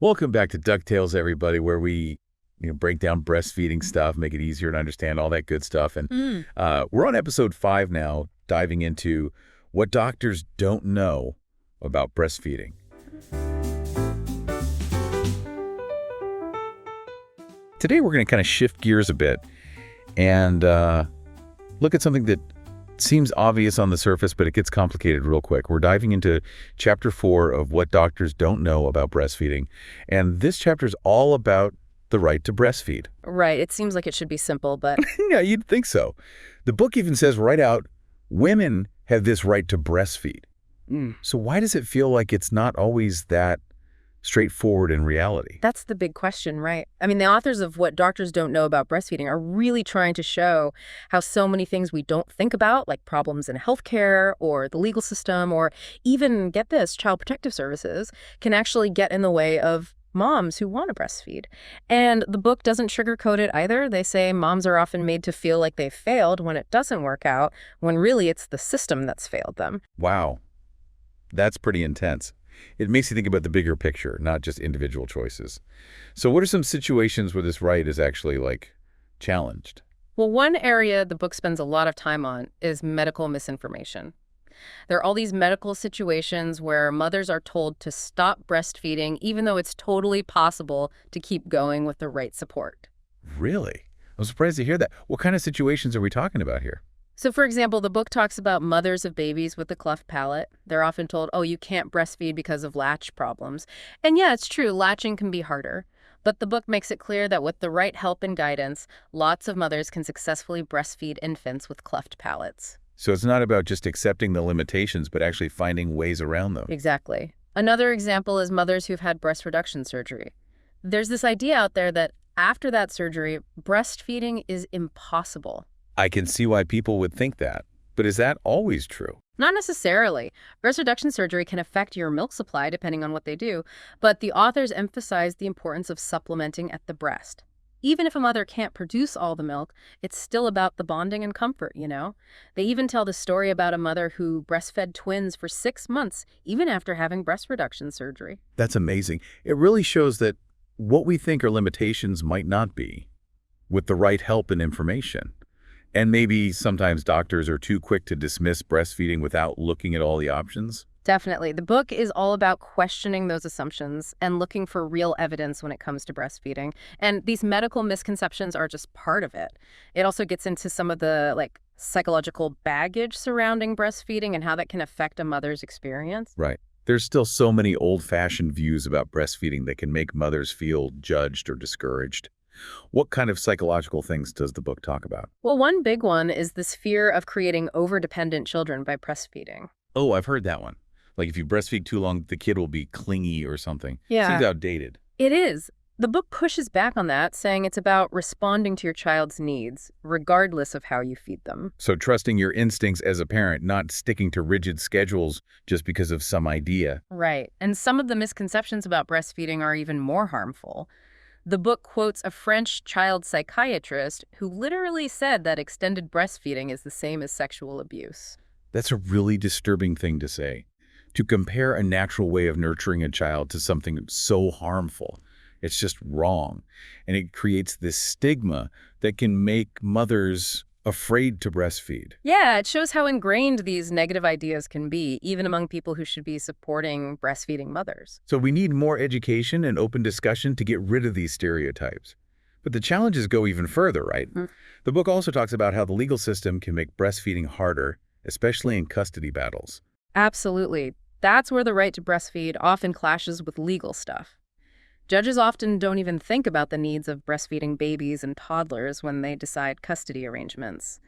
Welcome back to DuctTales, everybody, where we break down breastfeeding stuff, make it easier to understand, all that good stuff. And we're on episode 5 now, diving into what doctors don't know about breastfeeding. Today, we're going to kind of shift gears a bit and look at something that seems obvious on the surface, but it gets complicated real quick. We're diving into chapter 4 of what doctors don't know about breastfeeding. And this chapter is all about the right to breastfeed. Right. It seems like it should be simple, but... Yeah, you'd think so. The book even says right out, women have this right to breastfeed. So why does it feel like it's not always that straightforward in reality? That's the big question, right? I mean, the authors of What Doctors Don't Know About Breastfeeding are really trying to show how so many things we don't think about, like problems in healthcare or the legal system or even, get this, child protective services, can actually get in the way of moms who want to breastfeed. And the book doesn't sugarcoat it either. They say moms are often made to feel like they've failed when it doesn't work out, when really it's the system that's failed them. Wow. That's pretty intense. It makes you think about the bigger picture, not just individual choices. So what are some situations where this right is actually, challenged? Well, one area the book spends a lot of time on is medical misinformation. There are all these medical situations where mothers are told to stop breastfeeding, even though it's totally possible to keep going with the right support. Really? I'm surprised to hear that. What kind of situations are we talking about here? So, for example, the book talks about mothers of babies with a cleft palate. They're often told, oh, you can't breastfeed because of latch problems. And yeah, it's true, latching can be harder. But the book makes it clear that with the right help and guidance, lots of mothers can successfully breastfeed infants with cleft palates. So it's not about just accepting the limitations, but actually finding ways around them. Exactly. Another example is mothers who've had breast reduction surgery. There's this idea out there that after that surgery, breastfeeding is impossible. I can see why people would think that. But is that always true? Not necessarily. Breast reduction surgery can affect your milk supply depending on what they do, but the authors emphasize the importance of supplementing at the breast. Even if a mother can't produce all the milk, it's still about the bonding and comfort, you know? They even tell the story about a mother who breastfed twins for 6 months, even after having breast reduction surgery. That's amazing. It really shows that what we think are limitations might not be, with the right help and information. And maybe sometimes doctors are too quick to dismiss breastfeeding without looking at all the options. Definitely. The book is all about questioning those assumptions and looking for real evidence when it comes to breastfeeding. And these medical misconceptions are just part of it. It also gets into some of the psychological baggage surrounding breastfeeding and how that can affect a mother's experience. Right. There's still so many old-fashioned views about breastfeeding that can make mothers feel judged or discouraged. What kind of psychological things does the book talk about? Well, one big one is this fear of creating overdependent children by breastfeeding. Oh, I've heard that one. Like if you breastfeed too long, the kid will be clingy or something. Yeah. Seems outdated. It is. The book pushes back on that, saying it's about responding to your child's needs, regardless of how you feed them. So trusting your instincts as a parent, not sticking to rigid schedules just because of some idea. Right. And some of the misconceptions about breastfeeding are even more harmful. The book quotes a French child psychiatrist who literally said that extended breastfeeding is the same as sexual abuse. That's a really disturbing thing to say. To compare a natural way of nurturing a child to something so harmful, it's just wrong. And it creates this stigma that can make mothers afraid to breastfeed. Yeah, it shows how ingrained these negative ideas can be, even among people who should be supporting breastfeeding mothers. So we need more education and open discussion to get rid of these stereotypes. But the challenges go even further, right? The book also talks about how the legal system can make breastfeeding harder, especially in custody battles. Absolutely. That's where the right to breastfeed often clashes with legal stuff. Judges often don't even think about the needs of breastfeeding babies and toddlers when they decide custody arrangements.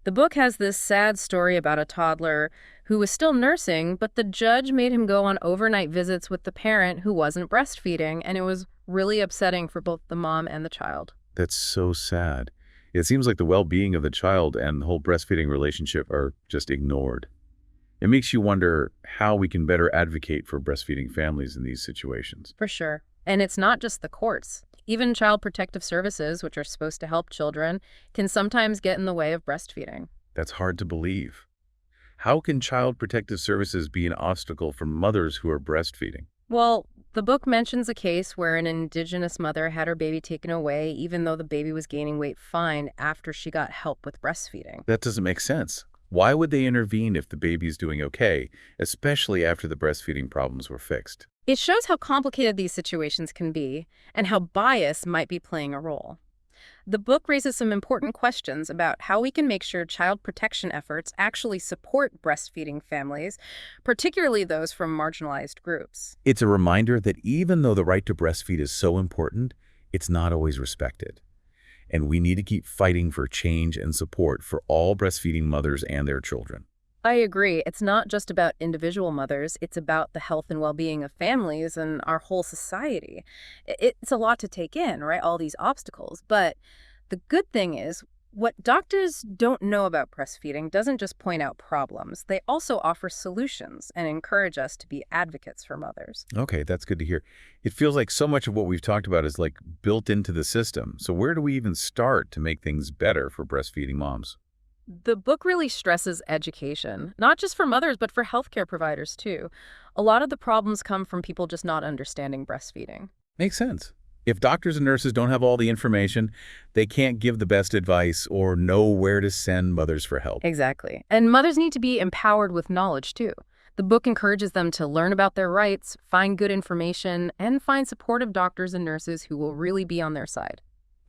The book has this sad story about a toddler who was still nursing, but the judge made him go on overnight visits with the parent who wasn't breastfeeding, and it was really upsetting for both the mom and the child. That's so sad. It seems like the well-being of the child and the whole breastfeeding relationship are just ignored. It makes you wonder how we can better advocate for breastfeeding families in these situations. For sure. And it's not just the courts. Even child protective services, which are supposed to help children, can sometimes get in the way of breastfeeding. That's hard to believe. How can child protective services be an obstacle for mothers who are breastfeeding? Well, The book mentions a case where an indigenous mother had her baby taken away even though the baby was gaining weight fine after she got help with breastfeeding. That doesn't make sense. Why would they intervene if the baby's doing okay, especially after the breastfeeding problems were fixed? It shows how complicated these situations can be and how bias might be playing a role. The book raises some important questions about how we can make sure child protection efforts actually support breastfeeding families, particularly those from marginalized groups. It's a reminder that even though the right to breastfeed is so important, it's not always respected. And we need to keep fighting for change and support for all breastfeeding mothers and their children. I agree. It's not just about individual mothers. It's about the health and well-being of families and our whole society. It's a lot to take in, right? All these obstacles. But the good thing is, what doctors don't know about breastfeeding doesn't just point out problems. They also offer solutions and encourage us to be advocates for mothers. Okay, that's good to hear. It feels like so much of what we've talked about is like built into the system. So where do we even start to make things better for breastfeeding moms? The book really stresses education, not just for mothers, but for healthcare providers, too. A lot of the problems come from people just not understanding breastfeeding. Makes sense. If doctors and nurses don't have all the information, they can't give the best advice or know where to send mothers for help. Exactly. And mothers need to be empowered with knowledge, too. The book encourages them to learn about their rights, find good information, and find supportive doctors and nurses who will really be on their side.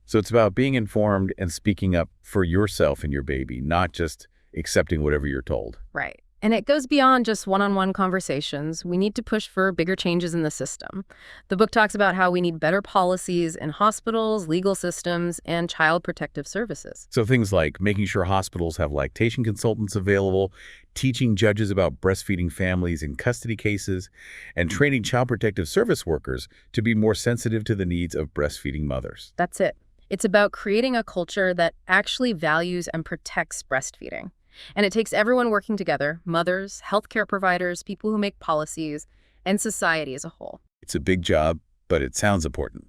So it's about being informed and speaking up for yourself and your baby, not just accepting whatever you're told. Right. And it goes beyond just one-on-one conversations. We need to push for bigger changes in the system. The book talks about how we need better policies in hospitals, legal systems, and child protective services. So things like making sure hospitals have lactation consultants available, teaching judges about breastfeeding families in custody cases, and training child protective service workers to be more sensitive to the needs of breastfeeding mothers. That's it. It's about creating a culture that actually values and protects breastfeeding. And it takes everyone working together, mothers, healthcare providers, people who make policies, and society as a whole. It's a big job, but it sounds important.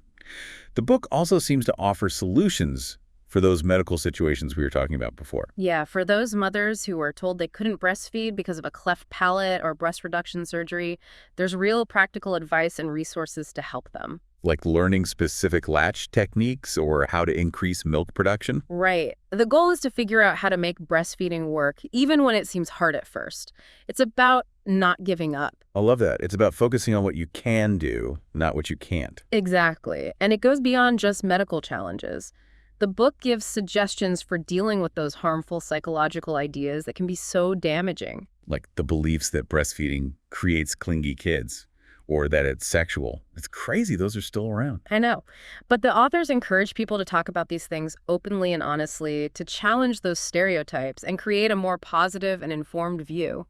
The book also seems to offer solutions for those medical situations we were talking about before. Yeah, for those mothers who were told they couldn't breastfeed because of a cleft palate or breast reduction surgery, there's real practical advice and resources to help them. Like learning specific latch techniques or how to increase milk production? Right. The goal is to figure out how to make breastfeeding work, even when it seems hard at first. It's about not giving up. I love that. It's about focusing on what you can do, not what you can't. Exactly. And it goes beyond just medical challenges. The book gives suggestions for dealing with those harmful psychological ideas that can be so damaging. Like the beliefs that breastfeeding creates clingy kids, or that it's sexual. It's crazy those are still around. I know. But the authors encourage people to talk about these things openly and honestly, to challenge those stereotypes and create a more positive and informed view.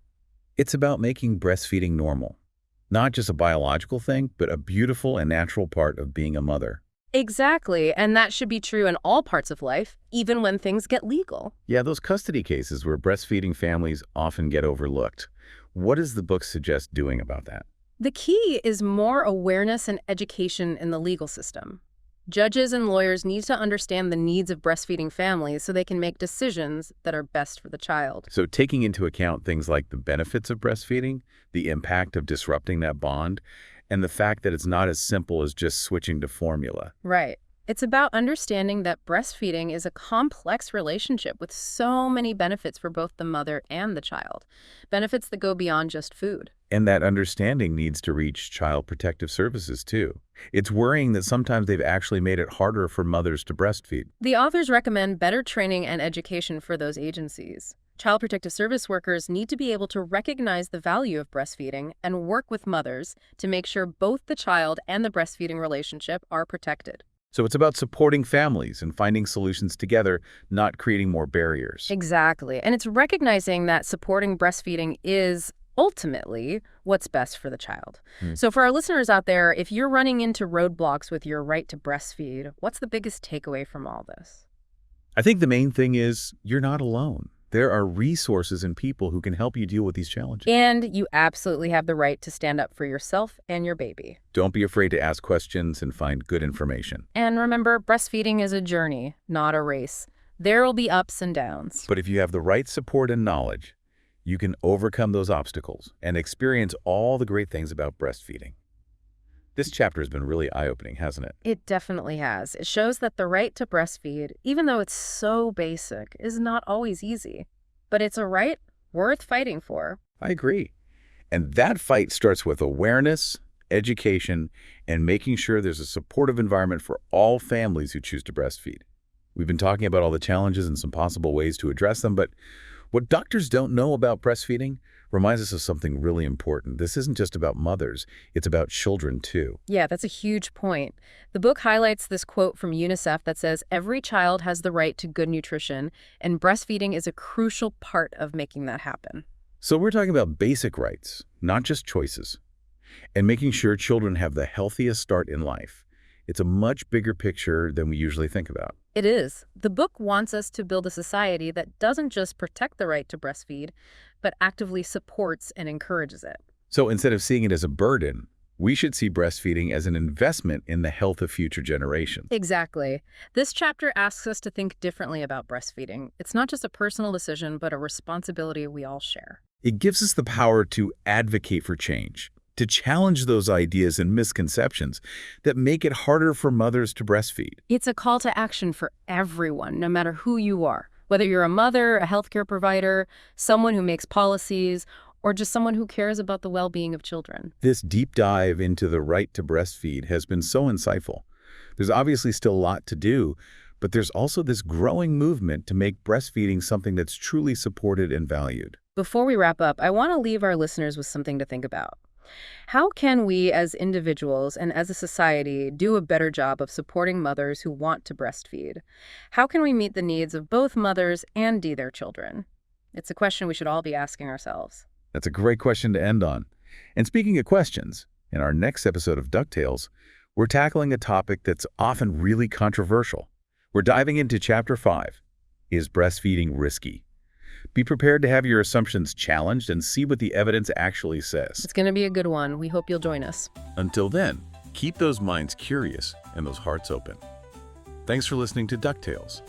It's about making breastfeeding normal. Not just a biological thing, but a beautiful and natural part of being a mother. Exactly. And that should be true in all parts of life, even when things get legal. Yeah, those custody cases where breastfeeding families often get overlooked. What does the book suggest doing about that? The key is more awareness and education in the legal system. Judges and lawyers need to understand the needs of breastfeeding families so they can make decisions that are best for the child. So taking into account things like the benefits of breastfeeding, the impact of disrupting that bond, and the fact that it's not as simple as just switching to formula. Right. It's about understanding that breastfeeding is a complex relationship with so many benefits for both the mother and the child. Benefits that go beyond just food. And that understanding needs to reach child protective services, too. It's worrying that sometimes they've actually made it harder for mothers to breastfeed. The authors recommend better training and education for those agencies. Child protective service workers need to be able to recognize the value of breastfeeding and work with mothers to make sure both the child and the breastfeeding relationship are protected. So it's about supporting families and finding solutions together, not creating more barriers. Exactly. And it's recognizing that supporting breastfeeding is ultimately what's best for the child. So for our listeners out there, if you're running into roadblocks with your right to breastfeed, what's the biggest takeaway from all this? I think the main thing is you're not alone. There are resources and people who can help you deal with these challenges. And you absolutely have the right to stand up for yourself and your baby. Don't be afraid to ask questions and find good information. And remember, breastfeeding is a journey, not a race. There will be ups and downs. But if you have the right support and knowledge, you can overcome those obstacles and experience all the great things about breastfeeding. This chapter has been really eye-opening, hasn't it? It definitely has. It shows that the right to breastfeed, even though it's so basic, is not always easy. But it's a right worth fighting for. I agree. And that fight starts with awareness, education, and making sure there's a supportive environment for all families who choose to breastfeed. We've been talking about all the challenges and some possible ways to address them, but what doctors don't know about breastfeeding reminds us of something really important. This isn't just about mothers, it's about children too. Yeah, that's a huge point. The book highlights this quote from UNICEF that says, "Every child has the right to good nutrition, and breastfeeding is a crucial part of making that happen." So we're talking about basic rights, not just choices, and making sure children have the healthiest start in life. It's a much bigger picture than we usually think about. It is. The book wants us to build a society that doesn't just protect the right to breastfeed, but actively supports and encourages it. So instead of seeing it as a burden, we should see breastfeeding as an investment in the health of future generations. Exactly. This chapter asks us to think differently about breastfeeding. It's not just a personal decision, but a responsibility we all share. It gives us the power to advocate for change, to challenge those ideas and misconceptions that make it harder for mothers to breastfeed. It's a call to action for everyone, no matter who you are. Whether you're a mother, a healthcare provider, someone who makes policies, or just someone who cares about the well-being of children. This deep dive into the right to breastfeed has been so insightful. There's obviously still a lot to do, but there's also this growing movement to make breastfeeding something that's truly supported and valued. Before we wrap up, I want to leave our listeners with something to think about. How can we as individuals and as a society do a better job of supporting mothers who want to breastfeed? How can we meet the needs of both mothers and their children? It's a question we should all be asking ourselves. That's a great question to end on. And speaking of questions, in our next episode of DuctTales, we're tackling a topic that's often really controversial. We're diving into Chapter 5, Is Breastfeeding Risky? Be prepared to have your assumptions challenged and see what the evidence actually says. It's going to be a good one. We hope you'll join us. Until then, keep those minds curious and those hearts open. Thanks for listening to DuctTales.